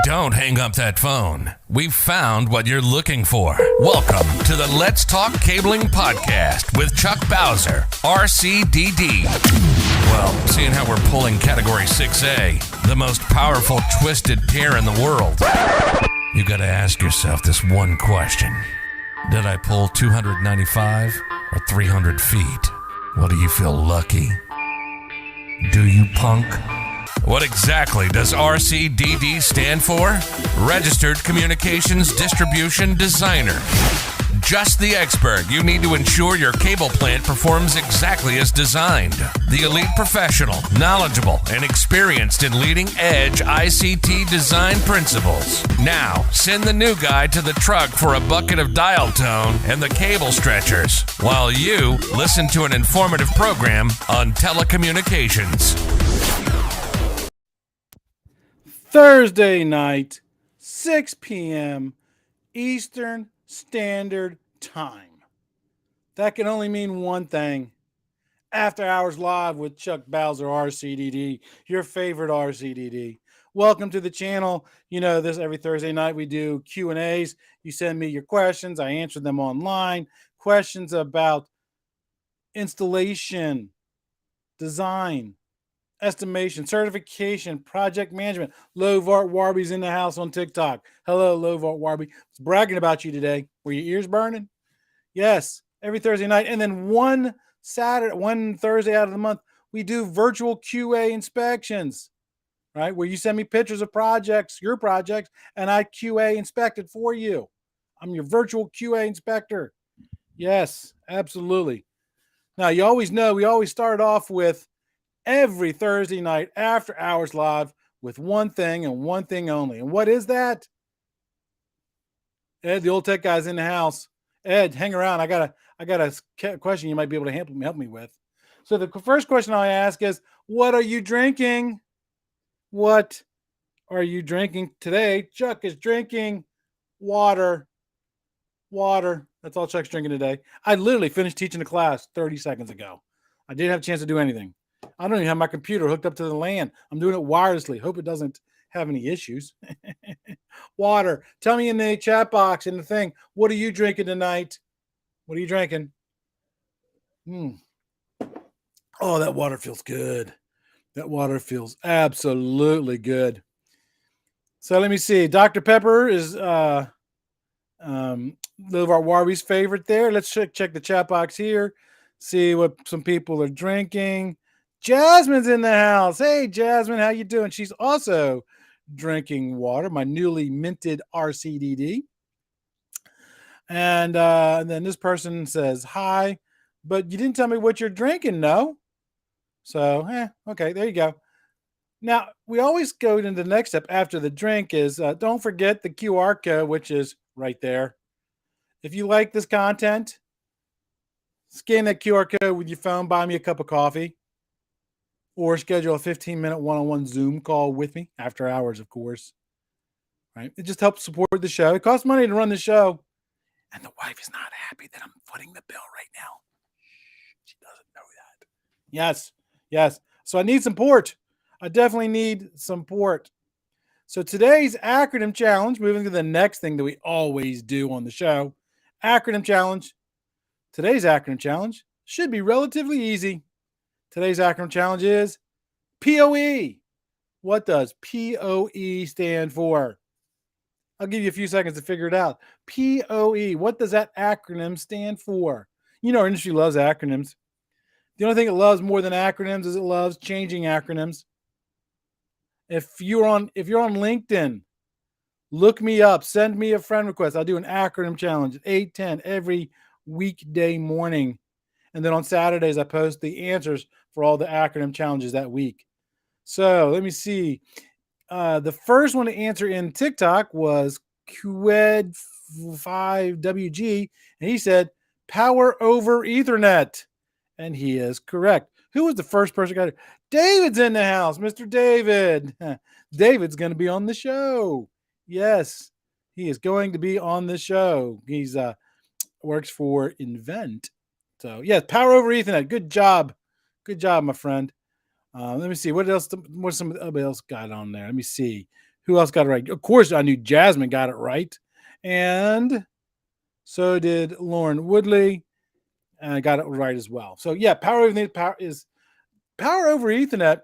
Don't hang up that phone. We've found what you're looking for. Welcome to the Let's Talk Cabling Podcast with Chuck Bowser, RCDD. Well, seeing how we're pulling Category 6A, the most powerful twisted pair in the world, you gotta ask yourself this one question. Did I pull 295 or 300 feet? Well, do you feel lucky? Do you, punk? What exactly does RCDD stand for? Registered Communications Distribution Designer. Just the expert you need to ensure your cable plant performs exactly as designed. The elite professional, knowledgeable, and experienced in leading-edge ICT design principles. Now, send the new guy to the truck for a bucket of dial tone and the cable stretchers, while you listen to an informative program on telecommunications. Thursday night, 6 p.m. Eastern Standard Time. That can only mean one thing. After Hours Live with Chuck Bowser, RCDD, your favorite RCDD. Welcome to the channel. You know, this every Thursday night we do Q&As. You send me your questions. I answer them online. Questions about installation, design, estimation, certification, project management. Lovart Warby's in the house on TikTok. Hello, Lovart Warby. I was bragging about you today. Were your ears burning? Yes, every Thursday night. And then one Thursday out of the month, we do virtual QA inspections, right? Where you send me pictures of projects, your projects, and I QA inspect it for you. I'm your virtual QA inspector. Yes, absolutely. Now, you always know we always start off with every Thursday night after Hours Live with one thing and one thing only. And what is that? Ed, the old tech guy's in the house. Ed, hang around. I got a question you might be able to help me with. So the first question I ask is, what are you drinking? What are you drinking today? Chuck is drinking water. Water. That's all Chuck's drinking today. I literally finished teaching the class 30 seconds ago. I didn't have a chance to do anything. I don't even have my computer hooked up to the LAN. I'm doing it wirelessly. Hope it doesn't have any issues. Water. Tell me in the chat box in the thing, what are you drinking tonight? What are you drinking? Oh, that water feels good. That water feels absolutely good. So let me see. Dr. Pepper is Liv Warby's favorite there. Let's check the chat box here. See what some people are drinking. Jasmine's in the house. Hey, Jasmine, how you doing? She's also drinking water, my newly minted RCDD. And then this person says, hi, but you didn't tell me what you're drinking, no? So, okay, there you go. Now, we always go into the next step after the drink is don't forget the QR code, which is right there. If you like this content, scan that QR code with your phone, buy me a cup of coffee. Or schedule a 15-minute one-on-one Zoom call with me after hours, of course. Right? It just helps support the show. It costs money to run the show. And the wife is not happy that I'm footing the bill right now. She doesn't know that. Yes. So I need support. I definitely need support. So today's acronym challenge, moving to the next thing that we always do on the show. Acronym challenge. Today's acronym challenge should be relatively easy. Today's acronym challenge is POE. What does POE stand for? I'll give you a few seconds to figure it out. POE. What does that acronym stand for? You know, our industry loves acronyms. The only thing it loves more than acronyms is it loves changing acronyms. If you're on LinkedIn, look me up. Send me a friend request. I'll do an acronym challenge at 8:10 every weekday morning. And then on Saturdays, I post the answers for all the acronym challenges that week. So let me see. The first one to answer in TikTok was QED5WG, and he said power over Ethernet. And he is correct. Who was the first person who got it? David's in the house, Mr. David. David's going to be on the show. Yes, he is going to be on the show. He's works for Invent. So, yes, power over Ethernet. Good job. Good job, my friend. Let me see. What else? What somebody else got on there? Let me see. Who else got it right? Of course, I knew Jasmine got it right. And so did Lauren Woodley. And I got it right as well. So yeah, power over Ethernet.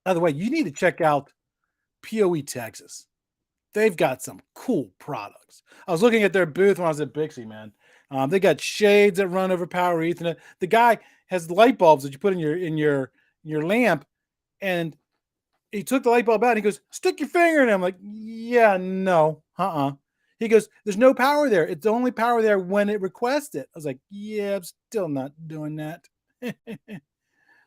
By the way, you need to check out PoE Texas. They've got some cool products. I was looking at their booth when I was at Bixie, man. They got shades that run over power Ethernet. The guy has light bulbs that you put in your lamp, and he took the light bulb out and he goes, "Stick your finger in it." I'm like, "Yeah, no, He goes, "There's no power there. It's only power there when it requests it." I was like, "Yeah, I'm still not doing that."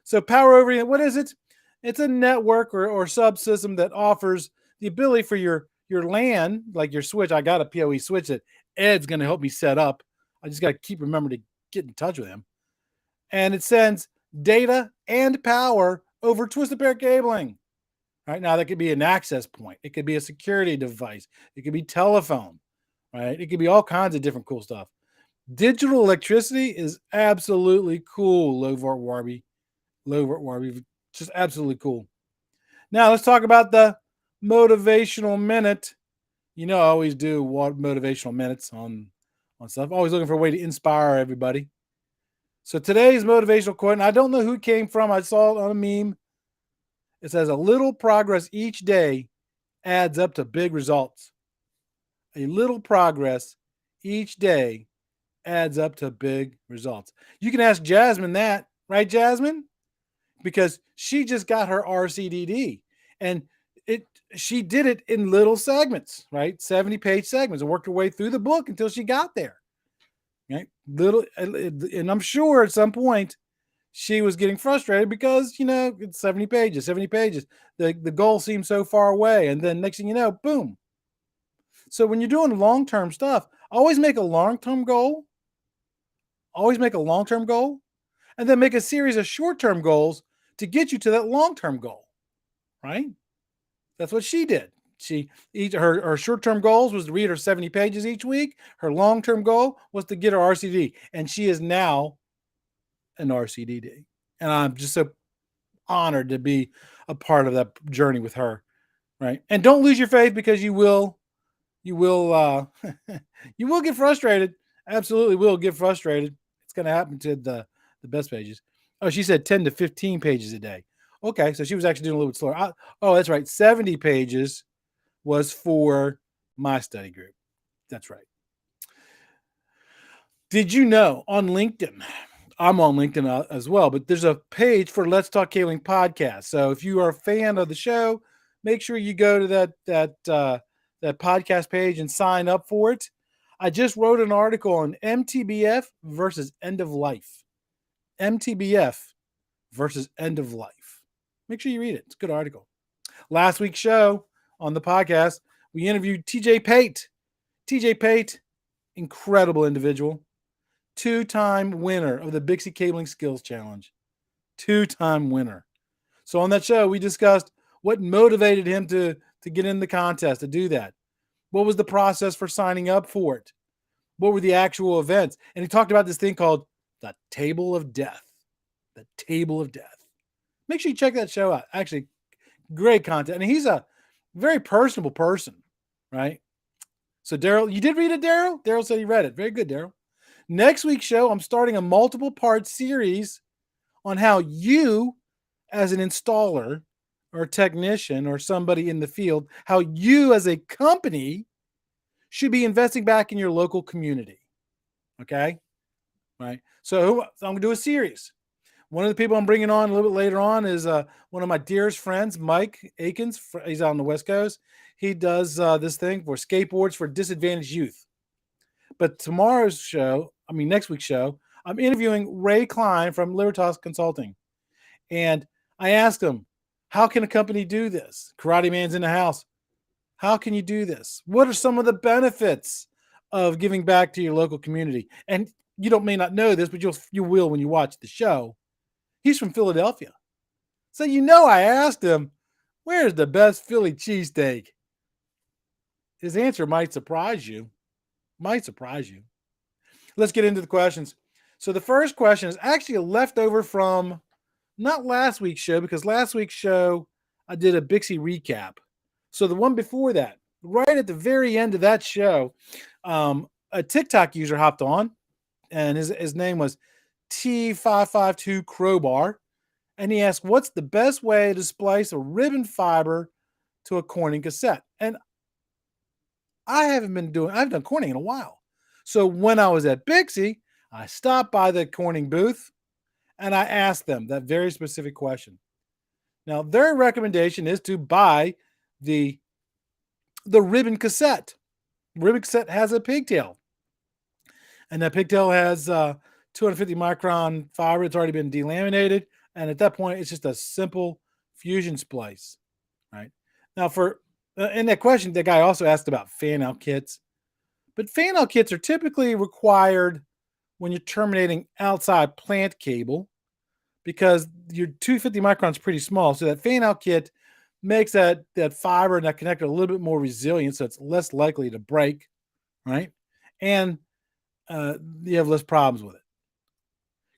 So power over, what is it? It's a network or subsystem that offers the ability for your LAN, like your switch. I got a PoE switch that Ed's going to help me set up. I just got to keep remembering to get in touch with him. And it sends data and power over twisted pair cabling. Right now, that could be an access point. It could be a security device. It could be telephone. Right? It could be all kinds of different cool stuff. Digital electricity is absolutely cool, Lovart Warby. Just absolutely cool. Now let's talk about the motivational minute. You know, I always do motivational minutes on stuff. Always looking for a way to inspire everybody. So today's motivational quote, and I don't know who it came from. I saw it on a meme. It says, "A little progress each day adds up to big results." A little progress each day adds up to big results. You can ask Jasmine that, right, Jasmine? Because she just got her RCDD, and she did it in little segments, right? 70-page segments, and worked her way through the book until she got there. Right? And I'm sure at some point she was getting frustrated because, it's 70 pages. The goal seems so far away. And then next thing you know, boom. So when you're doing long-term stuff, always make a long-term goal. And then make a series of short-term goals to get you to that long-term goal, right? That's what she did. Her short-term goals was to read her 70 pages each week. Her long-term goal was to get her RCD, and she is now an RCDD. And I'm just so honored to be a part of that journey with her, right? And don't lose your faith, because you will you will get frustrated. Absolutely will get frustrated. It's going to happen to the best pages. Oh, she said 10 to 15 pages a day. Okay, so she was actually doing a little bit slower. Oh, that's right. 70 pages was for my study group. That's right. Did you know on LinkedIn, I'm on LinkedIn as well, but there's a page for Let's Talk Cabling podcast. So if you are a fan of the show, make sure you go to that podcast page and sign up for it. I just wrote an article on MTBF versus end of life. MTBF versus end of life. Make sure you read it. It's a good article. Last week's show on the podcast, we interviewed TJ Pate. TJ Pate, incredible individual. 2-time winner of the Bixie Cabling Skills Challenge. 2-time winner. So on that show, we discussed what motivated him to get in the contest, to do that. What was the process for signing up for it? What were the actual events? And he talked about this thing called the Table of Death. The Table of Death. Make sure you check that show out. Actually, great content. And he's a very personable person, right? So Daryl, you did read it, Daryl? Daryl said he read it. Very good, Daryl. Next week's show, I'm starting a multiple-part series on how you, as an installer or technician or somebody in the field, how you as a company should be investing back in your local community. Okay? Right? So I'm going to do a series. One of the people I'm bringing on a little bit later on is one of my dearest friends, Mike Akins. He's out on the West Coast. He does this thing for skateboards for disadvantaged youth. But next week's show, I'm interviewing Ray Klein from Libertas Consulting. And I asked him, how can a company do this? Karate Man's in the house. How can you do this? What are some of the benefits of giving back to your local community? And you may not know this, but you will when you watch the show. He's from Philadelphia. So I asked him, where's the best Philly cheesesteak? His answer might surprise you. Let's get into the questions. So the first question is actually a leftover from Not last week's show, because last week's show I did a Bixie recap. So the one before that, right at the very end of that show, a TikTok user hopped on, and his name was T552 Crowbar, and he asked, "What's the best way to splice a ribbon fiber to a Corning cassette?" And I've done Corning in a while. So when I was at Bixie, I stopped by the Corning booth and I asked them that very specific question. Now, their recommendation is to buy the ribbon cassette. Ribbon cassette has a pigtail, and that pigtail has 250 micron fiber. It's already been delaminated, and at that point, it's just a simple fusion splice, right? Now, in that question, the guy also asked about fan out kits, but fan out kits are typically required when you're terminating outside plant cable, because your 250 micron is pretty small. So that fan out kit makes that fiber and that connector a little bit more resilient, so it's less likely to break, right? And you have less problems with it.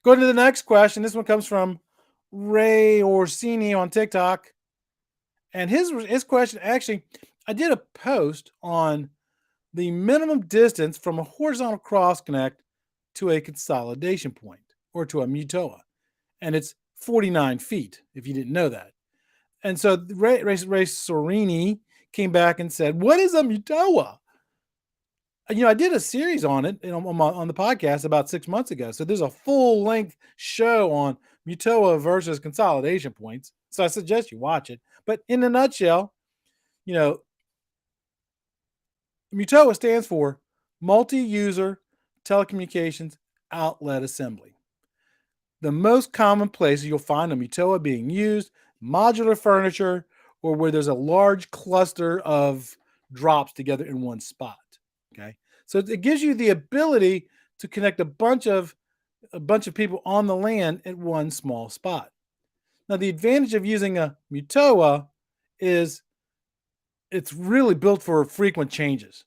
Going to the next question. This one comes from Ray Orsini on TikTok. And his question, actually, I did a post on the minimum distance from a horizontal cross connect to a consolidation point, or to a Mutoa. And it's 49 feet, if you didn't know that. And so Ray Sorini came back and said, "What is a Mutoa?" I did a series on it on the podcast about 6 months ago. So there's a full length show on Mutoa versus consolidation points. So I suggest you watch it. But in a nutshell, Mutoa stands for Multi-User Telecommunications Outlet Assembly. The most common places you'll find a Mutoa being used: modular furniture, or where there's a large cluster of drops together in one spot. Okay, so it gives you the ability to connect a bunch of people on the LAN at one small spot. Now, the advantage of using a Mutoa is it's really built for frequent changes.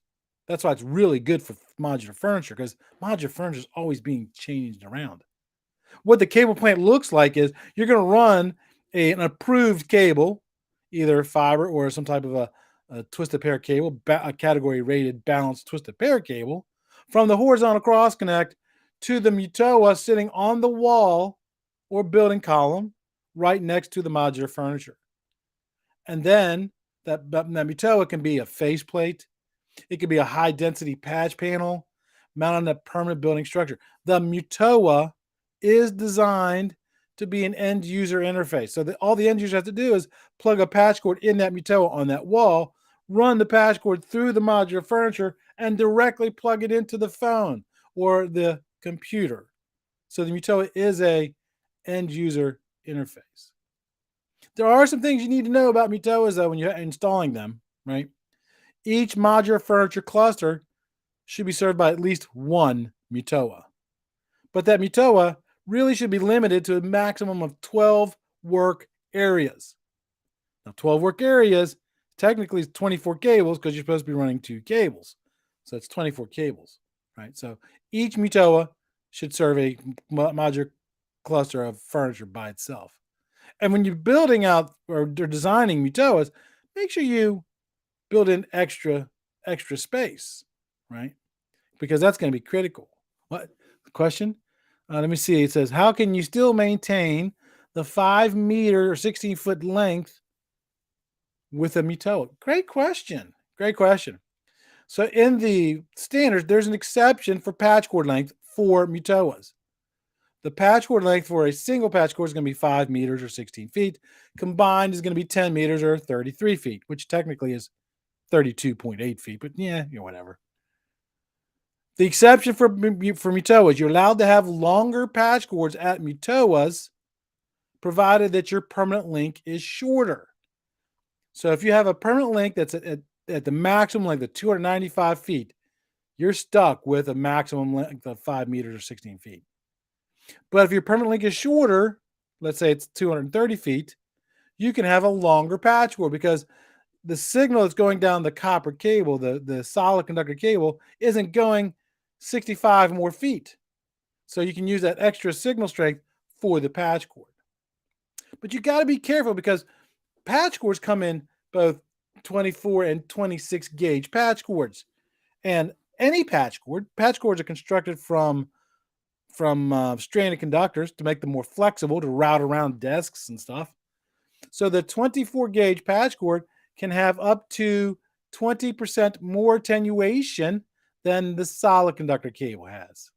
That's why it's really good for modular furniture, because modular furniture is always being changed around. What the cable plant looks like is you're going to run an approved cable, either fiber or some type of a twisted pair cable, a category rated balanced twisted pair cable, from the horizontal cross connect to the Mutoa sitting on the wall or building column right next to the modular furniture. And then that Mutoa can be a faceplate. It could be a high density patch panel mounted on a permanent building structure. The Mutoa is designed to be an end user interface. So that all the end user has to do is plug a patch cord in that Mutoa on that wall, run the patch cord through the modular furniture, and directly plug it into the phone or the computer. So the Mutoa is a end user interface. There are some things you need to know about Mutoas, though, when you're installing them, right? Each modular furniture cluster should be served by at least one Mutoa. But that Mutoa really should be limited to a maximum of 12 work areas. Now, 12 work areas technically is 24 cables, because you're supposed to be running 2 cables. So it's 24 cables, right? So each Mutoa should serve a modular cluster of furniture by itself. And when you're building out or designing Mutoas, make sure you build in extra space, right? Because that's going to be critical. What question? Let me see. It says, how can you still maintain the 5 meter or 16-foot length with a Mutoa? Great question. Great question. So in the standards, there's an exception for patch cord length for Mutoas. The patch cord length for a single patch cord is going to be 5 meters or 16 feet. Combined is going to be 10 meters or 33 feet, which technically is 32.8 feet, but yeah, whatever. The exception for Mutoas, you're allowed to have longer patch cords at Mutoas, provided that your permanent link is shorter. So if you have a permanent link that's at the maximum length of 295 feet, you're stuck with a maximum length of 5 meters or 16 feet. But if your permanent link is shorter, let's say it's 230 feet, you can have a longer patch cord, because the signal that's going down the copper cable, the solid conductor cable, isn't going 65 more feet. So you can use that extra signal strength for the patch cord. But you got to be careful because patch cords come in both 24 and 26 gauge patch cords. And any patch cords are constructed from stranded conductors to make them more flexible to route around desks and stuff. So the 24 gauge patch cord can have up to 20% more attenuation than the solid conductor cable has.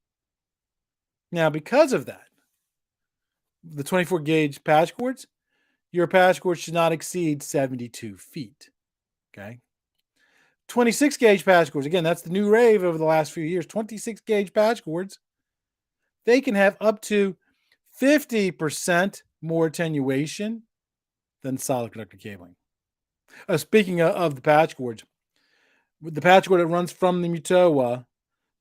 Now, because of that, the 24 gauge patch cords, your patch cord should not exceed 72 feet. Okay. 26 gauge patch cords, again, that's the new rave over the last few years. 26 gauge patch cords, they can have up to 50% more attenuation than solid conductor cabling. Speaking of the patch cords, the patch cord that runs from the Mutoa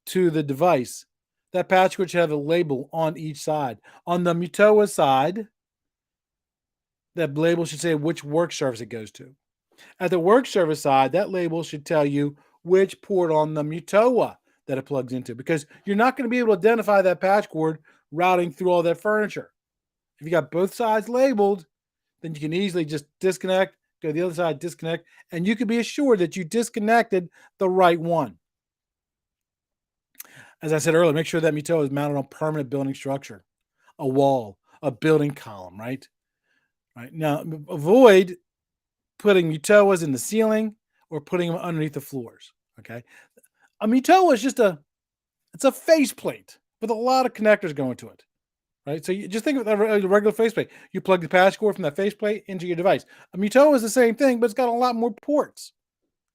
to the device, that patch cord should have a label on each side. On the Mutoa side, that label should say which work surface it goes to. At the work surface side, that label should tell you which port on the Mutoa that it plugs into, because you're not going to be able to identify that patch cord routing through all that furniture. If you got both sides labeled, then you can easily just disconnect, go to the other side, disconnect, and you can be assured that you disconnected the right one. As I said earlier, make sure that Mutoa is mounted on permanent building structure, a wall, a building column, right? Right. Now, avoid putting Mutoas in the ceiling or putting them underneath the floors, okay? A Mutoa is it's a faceplate with a lot of connectors going to it, right? So you just think of a regular faceplate. You plug the patch cord from that faceplate into your device. A Mutoa is the same thing, but it's got a lot more ports,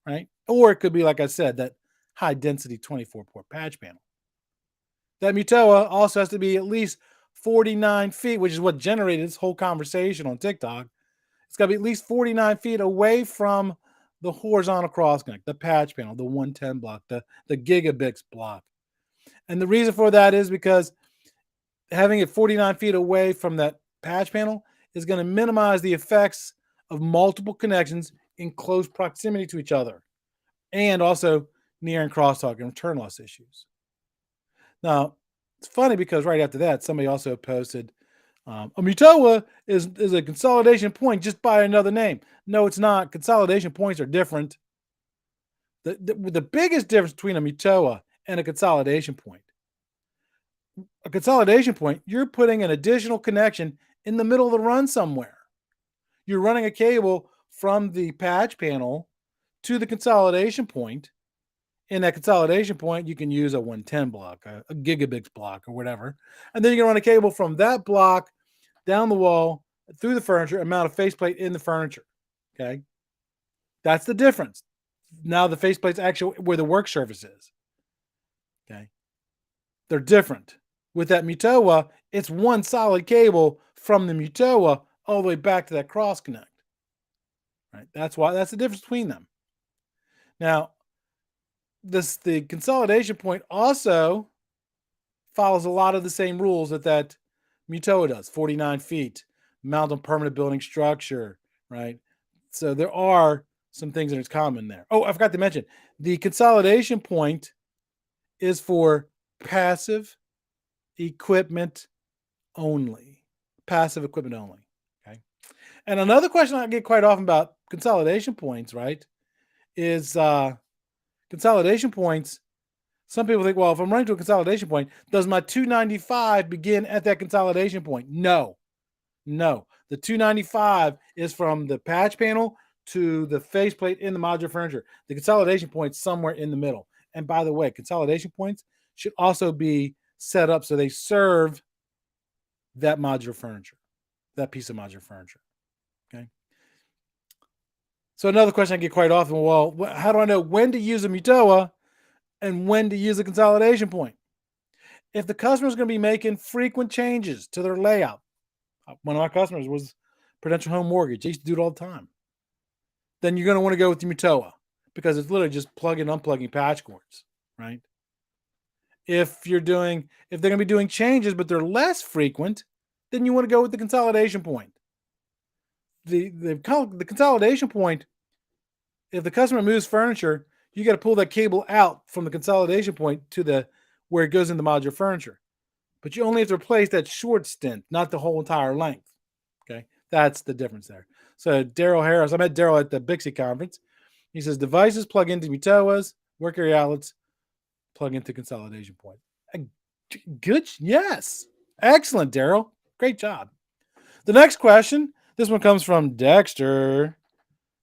right? Or it could be, like I said, that high density 24 port patch panel. That Mutoa also has to be at least 49 feet, which is what generated this whole conversation on TikTok. It's got to be at least 49 feet away from the horizontal cross connect, the patch panel, the 110 block, the gigabits block. And the reason for that is because having it 49 feet away from that patch panel is going to minimize the effects of multiple connections in close proximity to each other, and also near and crosstalk and return loss issues. Now, it's funny because right after that, somebody also posted, a Mutoa is a consolidation point just by another name. No, it's not. Consolidation points are different. The biggest difference between a Mutoa and a consolidation point, you're putting an additional connection in the middle of the run somewhere. You're running a cable from the patch panel to the consolidation point. In that consolidation point, you can use a 110 block, a gigabits block, or whatever. And then you can run a cable from that block down the wall, through the furniture, and mount a faceplate in the furniture. Okay. That's the difference. Now the faceplate's actually where the work surface is. Okay. They're different. With that Mutoa, it's one solid cable from the Mutoa all the way back to that cross connect. Right. That's the difference between them. Now, the consolidation point also follows a lot of the same rules that Mutoa does. 49 feet, mount on permanent building structure, right? So there are some things that are common there. Oh, I forgot to mention, the consolidation point is for passive equipment only. Passive equipment only, okay? And another question I get quite often about consolidation points, right, is consolidation points. Some people think, well, if I'm running to a consolidation point, does my 295 begin at that consolidation point? No. The 295 is from the patch panel to the faceplate in the modular furniture. The consolidation point's somewhere in the middle. And by the way, consolidation points should also be set up so they serve that modular furniture, that piece of modular furniture. Okay. So another question I get quite often, well, how do I know when to use a Mutoa and when to use a consolidation point? If the customer is going to be making frequent changes to their layout, one of my customers was Prudential Home Mortgage. They used to do it all the time. Then you're going to want to go with the Mutoa because it's literally just plugging and unplugging patch cords, right? If they're going to be doing changes, but they're less frequent, then you want to go with the consolidation point. The consolidation point, if the customer moves furniture, you got to pull that cable out from the consolidation point to where it goes into modular furniture. But you only have to replace that short stint, not the whole entire length. Okay. That's the difference there. So Daryl Harris, I met Daryl at the Bixie conference. He says devices plug into MUTOAs, work area outlets, plug into consolidation point. Good. Yes. Excellent, Daryl. Great job. The next question, this one comes from Dexter.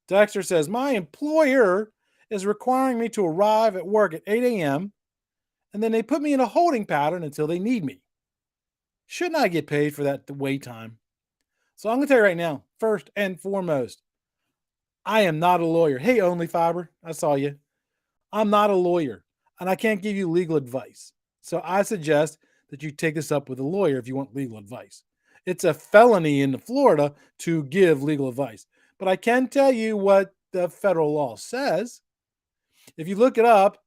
Dexter says, my employer is requiring me to arrive at work at 8 a.m. and then they put me in a holding pattern until they need me. Shouldn't I get paid for that wait time? So I'm going to tell you right now, first and foremost, I am not a lawyer. Hey, Only Fiber, I saw you. I'm not a lawyer, and I can't give you legal advice. So I suggest that you take this up with a lawyer if you want legal advice. It's a felony in Florida to give legal advice. But I can tell you what the federal law says. If you look it up,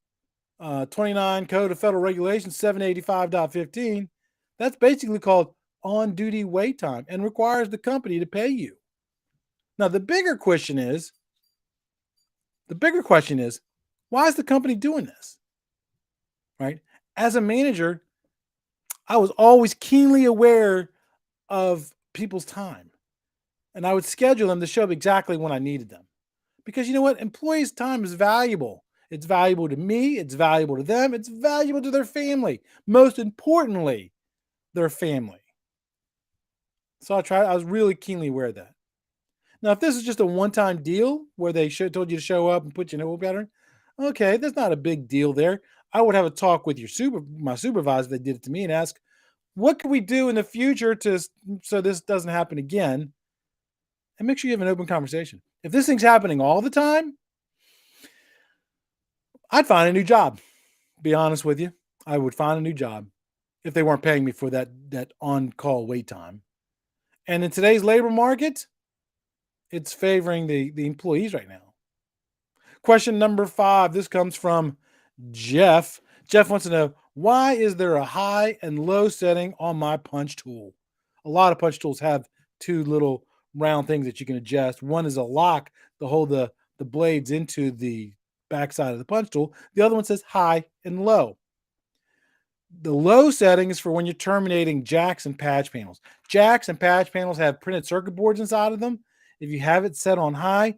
29 Code of Federal Regulations 785.15, that's basically called on-duty wait time and requires the company to pay you. Now, the bigger question is, why is the company doing this? Right? As a manager, I was always keenly aware of people's time, and I would schedule them to show up exactly when I needed them. Because you know what? Employees' time is valuable. It's valuable to me. It's valuable to them. It's valuable to their family. Most importantly, their family. So I was really keenly aware of that. Now, if this is just a one-time deal where they told you to show up and put you in a work pattern, okay, that's not a big deal there. I would have a talk with my supervisor that did it to me and ask, what can we do in the future so this doesn't happen again? And make sure you have an open conversation. If this thing's happening all the time, I'd find a new job. Be honest with you. I would find a new job if they weren't paying me for that on-call wait time. And in today's labor market, it's favoring the employees right now. Question number 5. This comes from Jeff. Jeff wants to know, why is there a high and low setting on my punch tool? A lot of punch tools have two little round things that you can adjust. One is a lock to hold the blades into the backside of the punch tool. The other one says high and low. The low setting is for when you're terminating jacks and patch panels. Jacks and patch panels have printed circuit boards inside of them. If you have it set on high,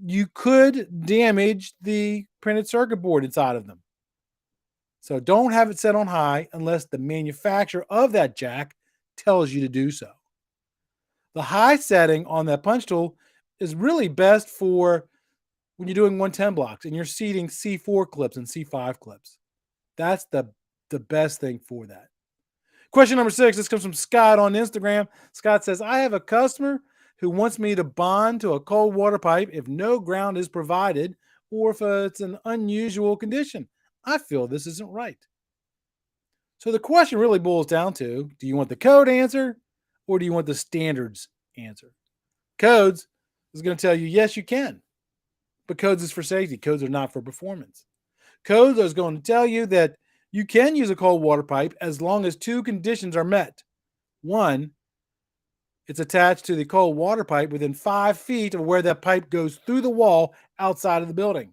you could damage the printed circuit board inside of them. So don't have it set on high unless the manufacturer of that jack tells you to do so. The high setting on that punch tool is really best for when you're doing 110 blocks and you're seating C4 clips and C5 clips. That's the best thing for that. Question number 6, this comes from Scott on Instagram. Scott says, I have a customer who wants me to bond to a cold water pipe if no ground is provided or if it's an unusual condition. I feel this isn't right. So the question really boils down to, do you want the code answer or do you want the standards answer? Codes is going to tell you, yes, you can. But codes is for safety. Codes are not for performance. Codes is going to tell you that you can use a cold water pipe as long as 2 conditions are met. 1, it's attached to the cold water pipe within 5 feet of where that pipe goes through the wall outside of the building.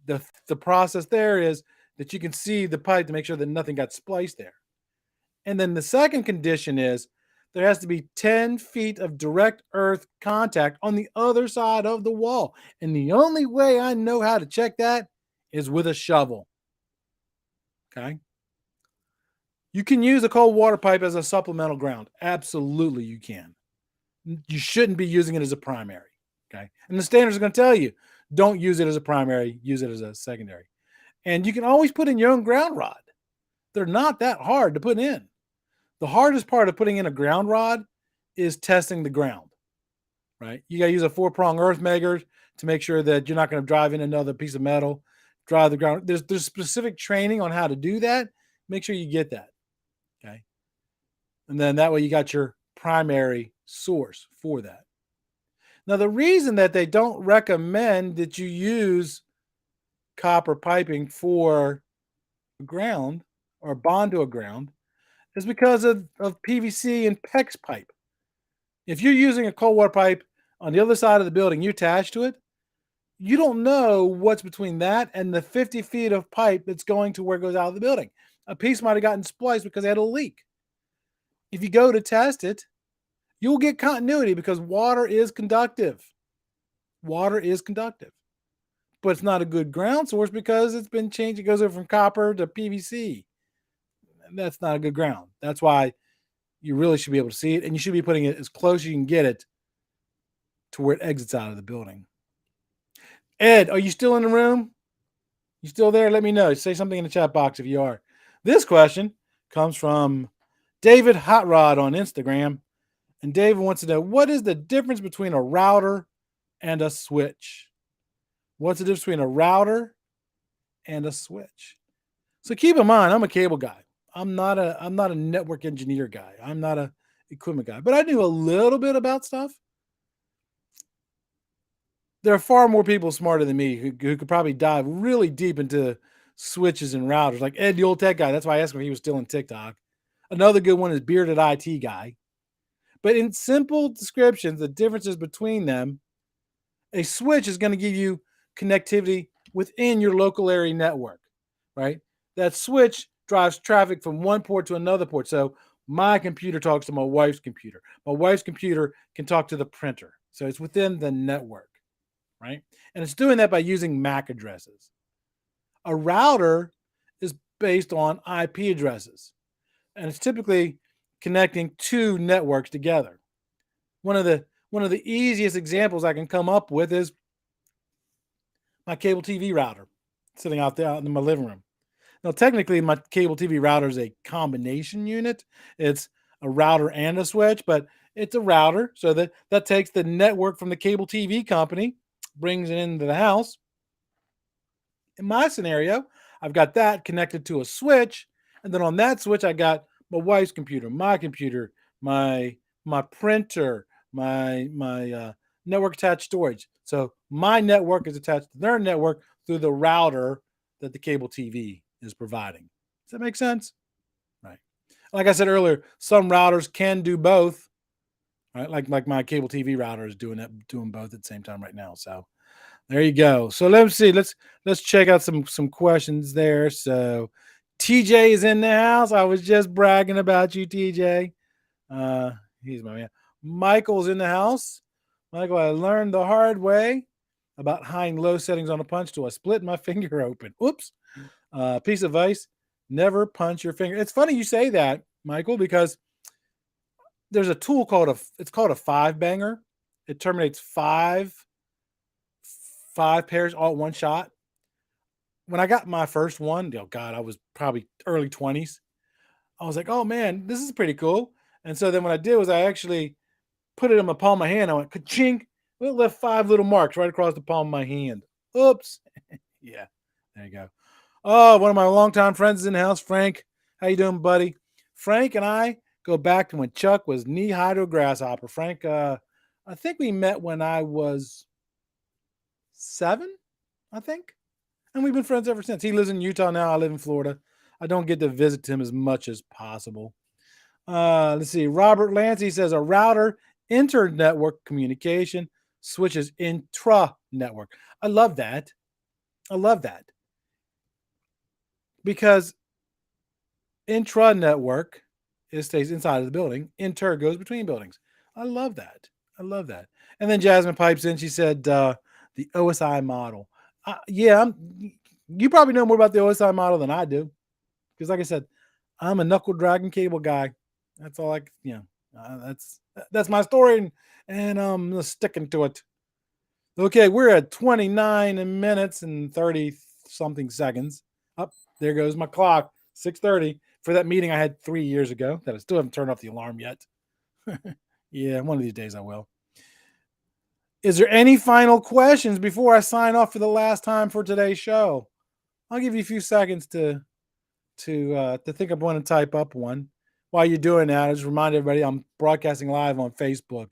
The process there is that you can see the pipe to make sure that nothing got spliced there. And then the second condition is there has to be 10 feet of direct earth contact on the other side of the wall. And the only way I know how to check that is with a shovel. Okay. You can use a cold water pipe as a supplemental ground. Absolutely, you can. You shouldn't be using it as a primary. Okay. And the standards are going to tell you, don't use it as a primary, use it as a secondary. And you can always put in your own ground rod. They're not that hard to put in. The hardest part of putting in a ground rod is testing the ground, right? You got to use a 4-prong earth measure to make sure that you're not going to drive in another piece of metal, drive the ground. There's specific training on how to do that. Make sure you get that, okay? And then that way you got your primary source for that. Now, the reason that they don't recommend that you use copper piping for ground or bond to a ground is because of PVC and PEX pipe. If you're using a cold water pipe on the other side of the building, you attach to it, you don't know what's between that and the 50 feet of pipe that's going to where it goes out of the building. A piece might have gotten spliced because they had a leak. If you go to test it you'll get continuity because water is conductive. Water is conductive, but it's not a good ground source because it's been changed. It goes over from copper to PVC. And that's not a good ground. That's why you really should be able to see it, and you should be putting it as close as you can get it to where it exits out of the building. Ed, are you still in the room? You still there? Let me know. Say something in the chat box if you are. This question comes from David Hot Rod on Instagram. And David wants to know, what is the difference between a router and a switch? What's the difference between a router and a switch? So keep in mind, I'm a cable guy. I'm not a network engineer guy. I'm not a equipment guy, but I knew a little bit about stuff. There are far more people smarter than me who could probably dive really deep into switches and routers, like Ed, the old tech guy. That's why I asked him if he was still in TikTok. Another good one is Bearded IT Guy. But in simple descriptions, the differences between them, a switch is going to give you connectivity within your local area network, right? That switch drives traffic from one port to another port. So my computer talks to my wife's computer. My wife's computer can talk to the printer. So it's within the network, right? And it's doing that by using MAC addresses. A router is based on IP addresses, and it's typically connecting two networks together. One of the easiest examples I can come up with is my cable TV router sitting out there in my living room. Now, technically, my cable TV router is a combination unit. It's a router and a switch, but it's a router. So that takes the network from the cable TV company, brings it into the house. In my scenario, I've got that connected to a switch. And then on that switch, I got my wife's computer, my printer, my network attached storage. So my network is attached to their network through the router that the cable TV is providing. Does that make sense? Right. Like I said earlier, some routers can do both. Right. Like my cable TV router is doing both at the same time right now. So there you go. So let's see. Let's check out some questions there. So TJ is in the house. I was just bragging about you, TJ. He's my man. Michael's in the house. Michael, I learned the hard way about high and low settings on a punch tool. I split my finger open. Oops. Piece of advice: never punch your finger. It's funny you say that, Michael, because there's a tool called a five banger. It terminates five pairs all at one shot. When I got my first one, oh God, I was probably early 20s. I was like, oh man, this is pretty cool. And so then what I did was I actually put it in my palm of my hand. I went ka-chink. It left 5 little marks right across the palm of my hand. Oops. Yeah, there you go. Oh, one of my longtime friends is in the house, Frank. How you doing, buddy? Frank and I go back to when Chuck was knee-high to a grasshopper. Frank, I think we met when I was 7, I think. And we've been friends ever since. He lives in Utah now. I live in Florida. I don't get to visit him as much as possible. Let's see. Robert Lancey says a router inter-network communication, switches intra-network. I love that. Because intra-network, it stays inside of the building. Inter goes between buildings. I love that. And then Jasmine pipes in. She said the OSI model. Yeah, you probably know more about the OSI model than I do. Because like I said, I'm a knuckle dragging cable guy. That's all that's my story, and I'm sticking to it. Okay, we're at 29 minutes and 30 something seconds. Up there goes my clock, 6:30 for that meeting I had 3 years ago that I still haven't turned off the alarm yet. Yeah, one of these days I will. Is there any final questions before I sign off for the last time for today's show? I'll give you a few seconds to think of one and type up one. While you're doing that, I just remind everybody I'm broadcasting live on Facebook,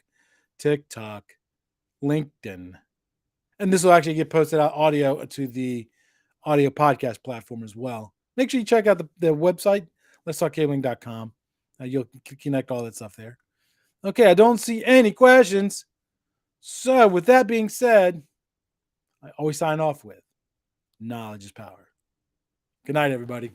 TikTok, LinkedIn, and this will actually get posted out audio to the audio podcast platform as well. Make sure you check out the website, letstalkcabling.com. You'll connect all that stuff there. Okay, I don't see any questions. So with that being said, I always sign off with knowledge is power. Good night, everybody.